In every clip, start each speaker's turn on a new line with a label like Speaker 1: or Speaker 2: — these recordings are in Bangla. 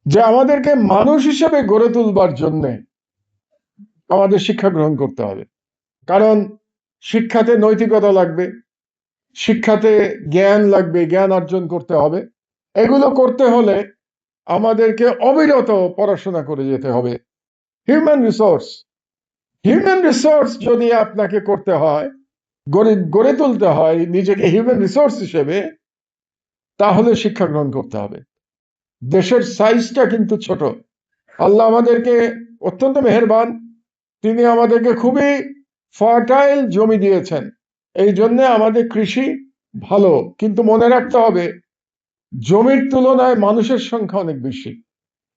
Speaker 1: যে আমাদেরকে মানুষ হিসেবে গড়ে তুলবার জন্য আমাদের শিক্ষা গ্রহণ করতে হবে। কারণ শিক্ষাতে নৈতিকতা লাগবে, শিক্ষাতে জ্ঞান লাগবে, জ্ঞান অর্জন করতে হবে। এগুলো করতে হলে আমাদেরকে অবিরত পড়াশোনা করে যেতে হবে। হিউম্যান রিসোর্স, হিউম্যান রিসোর্স যদি আপনাকে করতে হয়, গড়ে গড়ে তুলতে হয় নিজেকে হিউম্যান রিসোর্স হিসেবে, তাহলে শিক্ষা গ্রহণ করতে হবে। দেশের সাইজটা কিন্তু ছোট। আল্লাহ আমাদেরকে অত্যন্ত মেহেরবান, তিনি আমাদেরকে খুবই ফার্টাইল জমি দিয়েছেন। এই জন্য আমাদের কৃষি ভালো, কিন্তু মনে রাখতে হবে জমির তুলনায় মানুষের সংখ্যা অনেক বেশি।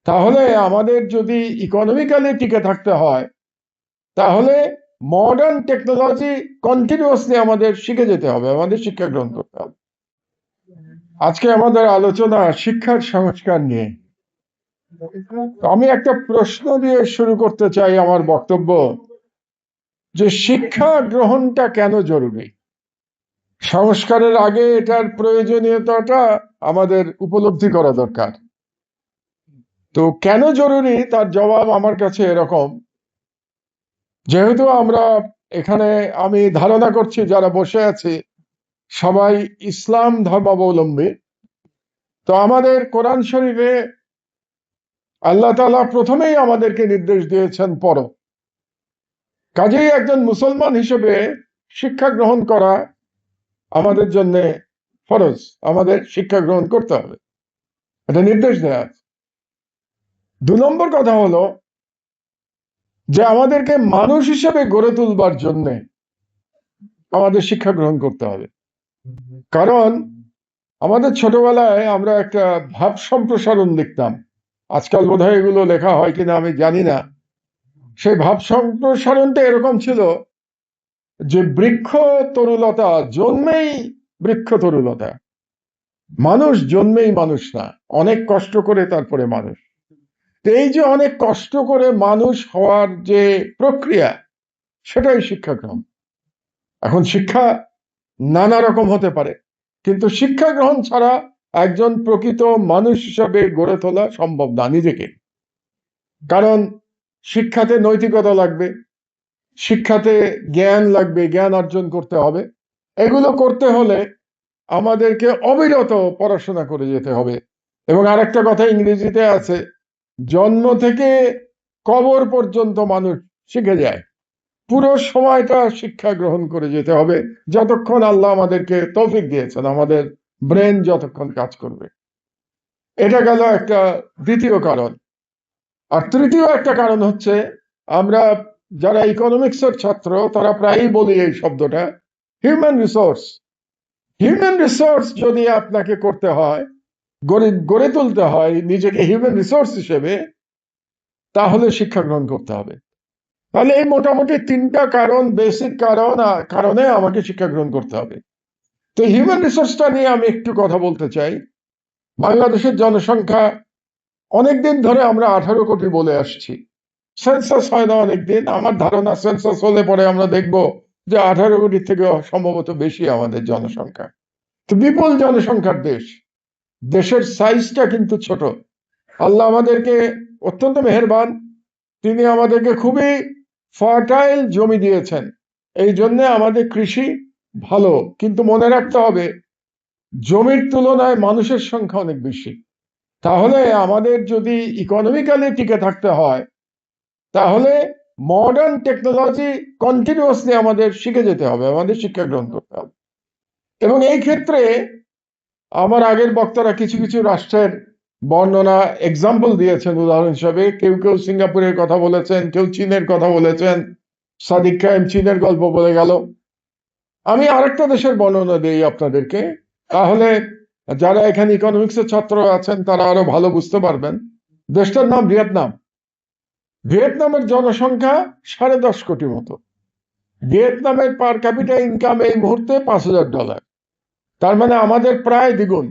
Speaker 1: তাহলে আমাদের যদি ইকোনমিক্যালি টিকে থাকতে হয়, তাহলে মডার্ন টেকনোলজি কন্টিনিউয়াসলি আমাদের শিখে যেতে হবে, আমাদের শিক্ষা গ্রহণ করতে হবে। আজকে আমাদের আলোচনা শিক্ষার সংস্কার নিয়ে। আমি একটা প্রশ্ন দিয়ে শুরু করতে চাই আমার বক্তব্য, যে শিক্ষা গ্রহণটা কেন জরুরি? সংস্কারের আগে এটার প্রয়োজনীয়তাটা আমাদের উপলব্ধি করা দরকার। তো কেন জরুরি তার জবাব আমার কাছে এরকম, যেহেতু আমরা এখানে, আমি ধারণা করছি যারা বসে আছে সবাই ইসলাম ধর্মাবলম্বী। তো আমাদের কোরআন শরীফে আল্লাহ তাআলা প্রথমেই আমাদেরকে নির্দেশ দিয়েছেন পড়ো। কাজেই একজন মুসলমান হিসেবে শিক্ষা গ্রহণ করা আমাদের জন্য ফরজ, আমাদের শিক্ষা গ্রহণ করতে হবে, এটা নির্দেশ দেয়া আছে। 2 নম্বর কথা হলো যে আমাদেরকে মানুষ হিসেবে গড়ে তুলবার জন্য আমাদের শিক্ষা গ্রহণ করতে হবে। কারণ আমাদের ছোটবেলায় আমরা একটা ভাব সম্প্রসারণ লিখতাম, আজকাল বোধহয় এগুলো লেখা হয় কিনা আমি জানি না। সেই ভাব সম্প্রসারণটা এরকম ছিল যে বৃক্ষ তরুলতা জন্মেই বৃক্ষ তরুলতা, মানুষ জন্মেই মানুষ না, অনেক কষ্ট করে তারপরে মানুষ। তো এই যে অনেক কষ্ট করে মানুষ হওয়ার যে প্রক্রিয়া, সেটাই শিক্ষা গ্রহণ। এখন শিক্ষা নানা রকম হতে পারে, কিন্তু শিক্ষা গ্রহণ ছাড়া একজন প্রকৃত মানুষ হিসাবে গড়ে তোলা সম্ভব না নিজেকে। কারণ শিক্ষাতে নৈতিকতা লাগবে, শিক্ষাতে জ্ঞান লাগবে, জ্ঞান অর্জন করতে হবে। এগুলো করতে হলে আমাদেরকে অবিরত পড়াশোনা করে যেতে হবে। এবং আরেকটা কথা ইংরেজিতে আছে, জন্ম থেকে কবর পর্যন্ত মানুষ শিখে যায়। পুরো সময়টা শিক্ষা গ্রহণ করে যেতে হবে, যতক্ষণ আল্লাহ আমাদেরকে তৌফিক দিয়েছেন, আমাদের ব্রেন যতক্ষণ কাজ করবে। এটা গেল একটা দ্বিতীয় কারণ। আর তৃতীয় একটা কারণ হচ্ছে, আমরা যারা ইকোনমিক্সের ছাত্র তারা প্রায়ই বলি এই শব্দটা, হিউম্যান রিসোর্স। হিউম্যান রিসোর্স যদি আপনাকে করতে হয়, গড়ে গড়ে তুলতে হয় নিজেকে হিউম্যান রিসোর্স হিসেবে, তাহলে শিক্ষা গ্রহণ করতে হবে। তাহলে এই মোটামুটি 3টা কারণ, বেসিক কারণে আমাকে শিক্ষা গ্রহণ করতে হবে। তো হিউম্যান রিসোর্সটা নিয়ে আমি একটু কথা বলতে চাই। বাংলাদেশের জনসংখ্যা অনেকদিন ধরে আমরা 18 কোটি বলে আসছি। সেন্সাস হয় না অনেকদিন, আমার ধারণা সেন্সাস হলে পরে আমরা দেখব যে 18 কোটির থেকে সম্ভবত বেশি আমাদের জনসংখ্যা। তো বিপুল জনসংখ্যার দেশ, দেশের সাইজটা কিন্তু ছোট। আল্লাহ আমাদেরকে অত্যন্ত মেহেরবান, তিনি আমাদেরকে খুবই ফার্টাইল জমি দিয়েছেন। এই জন্য আমাদের কৃষি ভালো, কিন্তু মনে রাখতে হবে জমির তুলনায় মানুষের সংখ্যা অনেক বেশি। তাহলে আমাদের যদি ইকোনমিক্যালি টিকে থাকতে হয়, তাহলে মডার্ন টেকনোলজি কন্টিনিউয়াসলি আমাদের শিখে যেতে হবে, আমাদের শিক্ষা গ্রহণ করতে হবে। এবং এই ক্ষেত্রে আমার আগের বক্তারা কিছু কিছু রাষ্ট্রের বর্ণনা, এক্সাম্পল দিয়েছেন উদাহরণ হিসাবে। কেউ কেউ সিঙ্গাপুরের কথা বলেছেন, কেউ চীনের কথা বলেছেন। সাদিক কায়েম চীনের গল্প বলে গেল। আমি আরেকটা দেশের বর্ণনা দিই আপনাদেরকে, তাহলে যারা এখানে ইকোনমিক্সের ছাত্র আছেন তারা আরো ভালো বুঝতে পারবেন। দেশটার নাম ভিয়েতনাম। ভিয়েতনামের জনসংখ্যা 10.5 কোটি মতো। ভিয়েতনামের পার ক্যাপিটা ইনকাম এই মুহূর্তে $5,000, তার মানে আমাদের প্রায় দ্বিগুণ।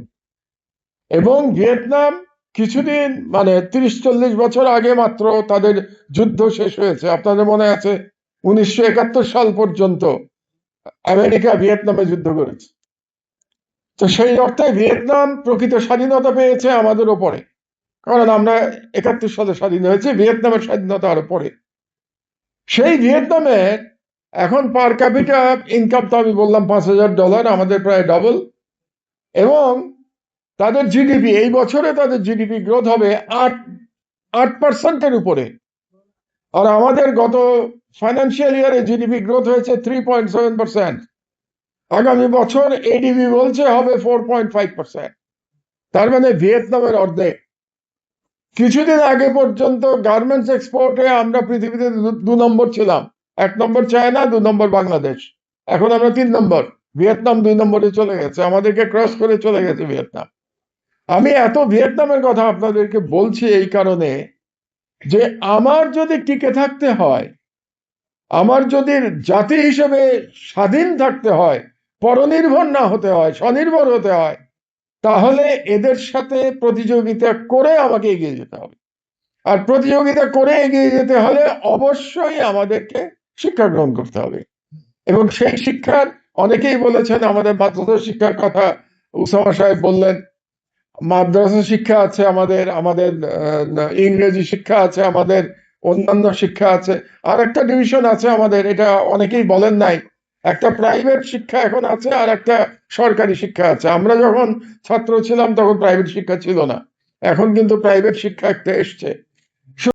Speaker 1: এবং ভিয়েতনাম কিছুদিন, মানে 30-40 বছর আগে মাত্র তাদের যুদ্ধ শেষ হয়েছে। আপনাদের মনে আছে 1971 সাল পর্যন্ত আমেরিকা ভিয়েতনামে যুদ্ধ করেছে। তো সেই অর্থে ভিয়েতনাম প্রকৃত স্বাধীনতা পেয়েছে আমাদের ওপরে। কারণ আমরা 71 সালে স্বাধীন হয়েছে, ভিয়েতনামের স্বাধীনতা আরো পরে। সেই ভিয়েতনামের এখন পার ক্যাপিটা ইনকাম তো আমি বললাম $5,000, আমাদের প্রায় ডবল। এবং তাদের জিডিপি এই বছরে, তাদের জিডিপি গ্রোথ হবে 8% উপরে। আর আমাদের গত ফাইন্যান্সিয়াল ইয়ারে জিডিপি গ্রোথ হয়েছে 3.7%। আগামী বছর এডিবি বলছে হবে 4.5%। তার মানে ভিয়েতনামের অর্ধেক। কিছুদিন আগে পর্যন্ত গার্মেন্টস এক্সপোর্টে আমরা পৃথিবীতে 2 নম্বর ছিলাম। 1 নম্বর চায়না, 2 নম্বর বাংলাদেশ। এখন আমরা 3 নম্বর। ভিয়েতনাম 2 নম্বরে চলে গেছে, আমাদেরকে ক্রস করে চলে গেছে ভিয়েতনাম। আমি এত ভিয়েতনামের কথা আপনাদেরকে বলছি এই কারণে যে আমার যদি টিকে থাকতে হয়, আমার যদি জাতি হিসেবে স্বাধীন থাকতে হয়, পরনির্ভর না হতে হয়, স্বনির্ভর হতে হয়, তাহলে এদের সাথে প্রতিযোগিতা করে আমাকে এগিয়ে যেতে হবে। আর প্রতিযোগিতা করে এগিয়ে যেতে হলে অবশ্যই আমাদেরকে শিক্ষা গ্রহণ করতে হবে। এবং সেই শিক্ষার অনেকেই বলেছেন, আমাদের মাদ্রাসা শিক্ষার কথা উসামা সাহেব বললেন। মাদ্রাসা শিক্ষা আছে আমাদের, আমাদের ইংরেজি শিক্ষা আছে আমাদের, অন্যান্য শিক্ষা আছে। আর একটা ডিভিশন আছে আমাদের, এটা অনেকেই বলেন নাই, একটা প্রাইভেট শিক্ষা এখন আছে আর একটা সরকারি শিক্ষা আছে। আমরা যখন ছাত্র ছিলাম তখন প্রাইভেট শিক্ষা ছিল না, এখন কিন্তু প্রাইভেট শিক্ষা একটা এসছে।